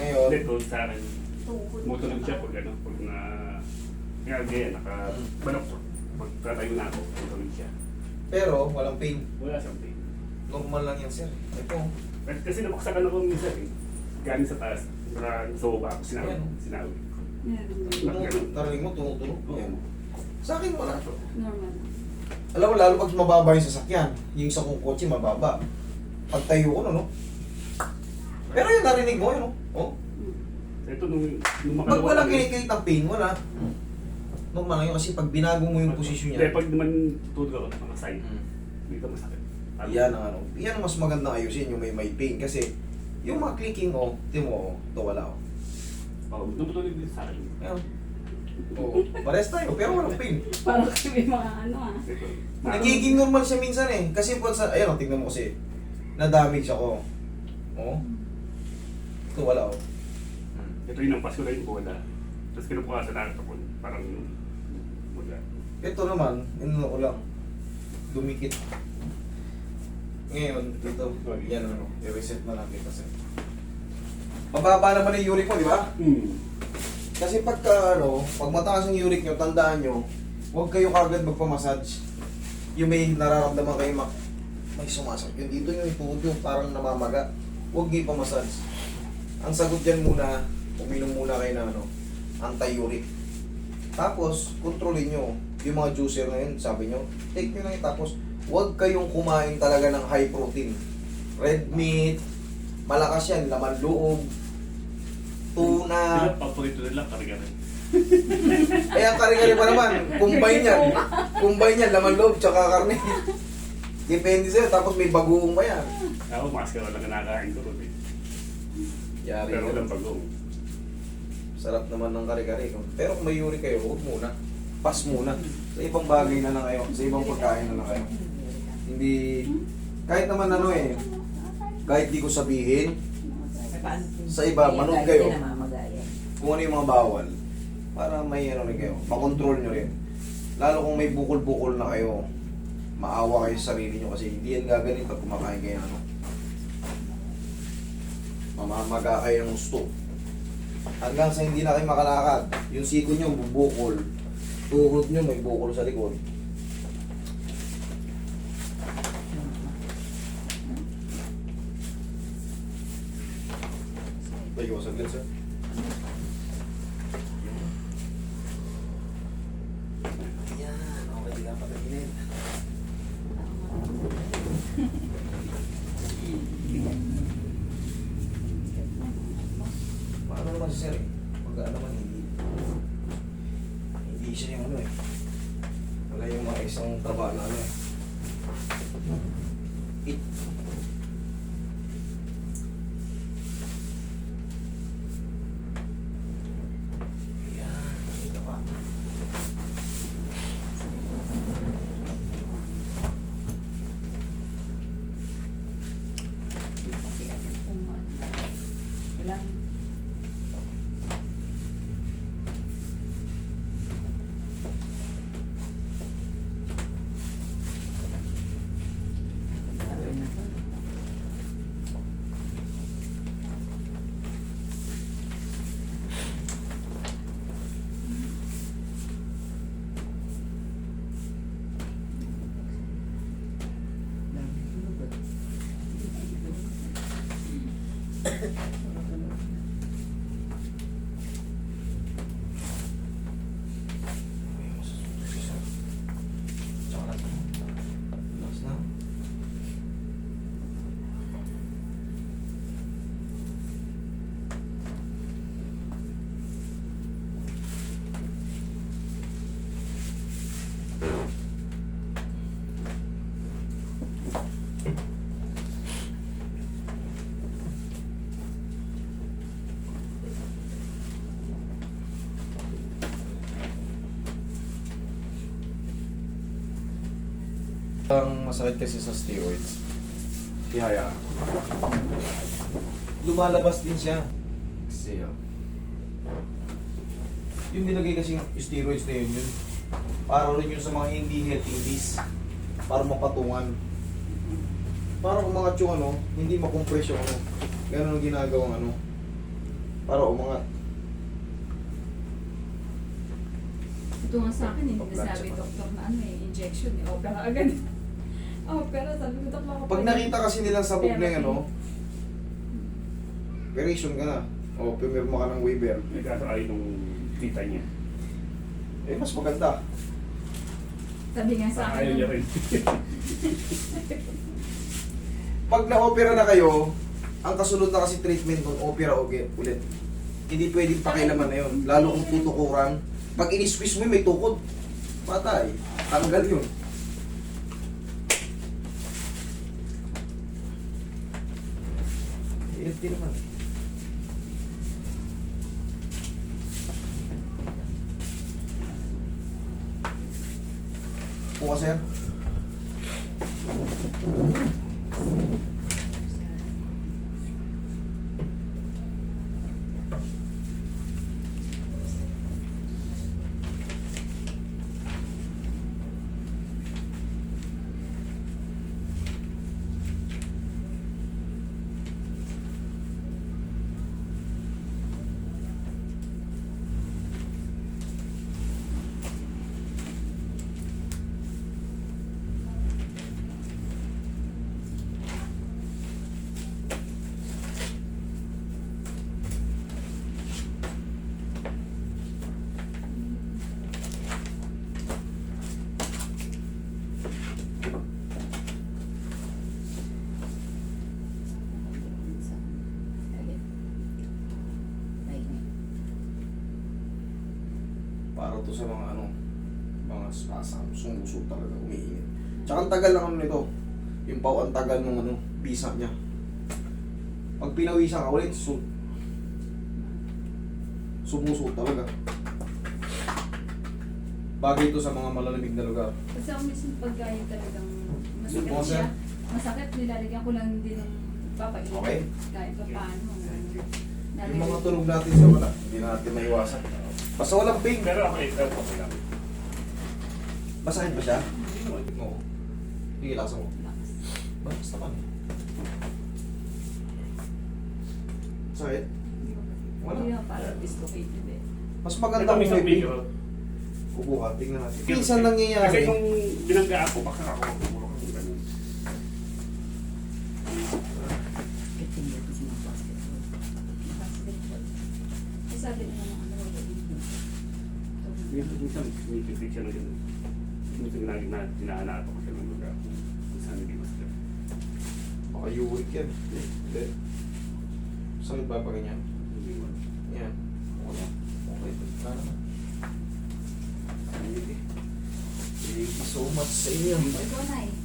Ngayon, Hindi, tulad sa akin. Tuhod. Tumutulog siya pag ano, pag na... Nga, ganyan, nakabalok. Pag tatayo na ako, tumutulog siya. pero walang pain. Wala siyang pain. Normal lang yan, sir. Ito. Kasi nabaksakan ako minsan eh. Galing sa taas, sa baba ako, Ayan. sinawi. Meron. Narinig mo, tumutunog. Oo. Ayan. Sa akin, wala. Normal. Alam mo, lalo pag mababa yung sasakyan, yung isa kong kotse, mababa. Pag tayo ko, no? Pero yun, narinig mo, yun, no? Oh. Ito nung Pag walang kinikita ng pain, wala. Normal lang yun, kasi pag binago mo yung posisyon Hindi, niya, pag naman tulog ako, mga side, dito masakit. yan ang ano. Yan ang mas magandang ayusin, yung may pain. Kasi, yung mga clicking, oh, tingin mo, oh, ito wala, oh. Oo, tumutulog din sa akin. Ayan. Oh, pares tayo, pero walang pain. Parang kasi may mga ano ah. Ito. Nagiging normal siya minsan eh. Kasi po sa, ayan, tingnan mo kasi, na-damage ako. Oh. Ito wala, oh. Ito yung nampas ko na yung bola. Tapos kinukuha sa nakatapon. Parang wala. Ito naman, ano ko lang, dumikit. Ngayon, dito, yan ano, i-reset na natin kasi. Mababa naman yung uric mo, di ba? Kasi pagka ano, pag mataas ang uric nyo, tandaan nyo, huwag kayo kagad magpamassage. Yung may nararamdaman kayo, may sumasakit yun. Dito yung ituod yung parang namamaga. Huwag nyo ipamassage. Ang sagot dyan muna, uminom muna kayo ng ano, anti-uric. Tapos, kontrolin nyo. Yung mga juicer na yun, sabi nyo, take nyo lang yun. Tapos, huwag kayong kumain talaga ng high protein. Red meat, malakas yan, laman loob, tuna. Sila, paborito nila, kari-kari. Eh, ang kare-kare pa naman, combine yan. Combine yan, laman loob, tsaka karne. Depende sa'yo, tapos may bagoong pa yan. Ako, maskara lang kinakain ko rin eh. Yari Pero yan. walang pagong. Sarap naman ng kare-kare. Pero kung may uri kayo, huwag muna. Pass muna. Sa ibang bagay na lang kayo, sa ibang pagkain na lang kayo. Hindi, kahit naman ano eh, kahit di ko sabihin, sa iba, manood kayo. Kung ano yung mga bawal, para may ano rin kayo, makontrol nyo rin. Lalo kung may bukol-bukol na kayo, maawa kayo sa sarili nyo kasi hindi yan gaganin pag kumakain kayo ng ano. Mamamaga kayo ng gusto. Hanggang sa hindi na kayo makalakad, yung siko nyo bubukol, tuhod nyo may bukol sa likod. Tayo, saglit sir. Yan, okay, di ka pataginin. Paano naman si sir eh? Pag naman hindi siya yung ano eh. Wala yung mga isang taba na ano eh. It. Yan, ito pa. Ilang Ang masakit kasi sa steroids, ihaya. Lumalabas din siya. Kasi yung nilagay kasi steroids na yun, para rin yun sa mga hindi healthy disease, para mapatungan. Para kung mga tiyong ano, hindi makompress yung ano. Ganun ang ginagawang ano. Para umangat. Ito nga sa akin, hindi Pag-blood sabi check. doktor na ano eh, injection eh, opera agad. Opera, sabi ko doktor ako. Pag nakita kasi nilang sabog na Therapy. yung ano, operation ka na. O, pumirma ka ng waiver. May kaso ayaw nung tita niya. Eh, mas maganda. Sabi nga sa akin. Ayaw niya rin. Pag na-opera na kayo, ang kasunod na kasi treatment nun, opera ulit. Hindi pwedeng pakilaman na yun. Lalo kung tutukuran. Pag in-squeeze mo yun, may tukod. Patay. Tanggal yun. Hindi naman. Bukas yan. Para to sa mga ano, mga spasm, sumuso talaga, umiinit. Tsaka ang tagal lang ano nito, yung pau ang tagal ng ano, bisa niya. Pag pinawisan ka ulit, sumuso talaga. Bagay ito sa mga malalamig na lugar. Kasi ako minsan pagkaya talagang masakit Bukas siya. yan. Masakit, nilalagyan ko lang din ng papainit. Okay. Kahit pa paano. Yung mga tunog natin sa wala, hindi natin maiwasan. Basta walang pain. Pero ako ito, okay lang. Masakit ba siya? Hindi naman. Oo. Sige, lasa mo. Basta man. Sakit? Wala. Hindi naman parang dislocated eh. Mas Ito maganda may kung isang may pain. video. Upo ka, tingnan natin. Minsan Kasi nangyayari. nung binangga ako, baka ako puro ko ganun. Kasi sabi nila ng ano, Minsan may picture na yun. Minsan ginahanato ko siya ng lugar. Minsan hindi masakit. Baka uric yan. Hindi. Sakit ba pa ganyan? Hindi mo. Yan. Okay. Okay. Tara na. Thank you so much sa inyo. Ito na eh.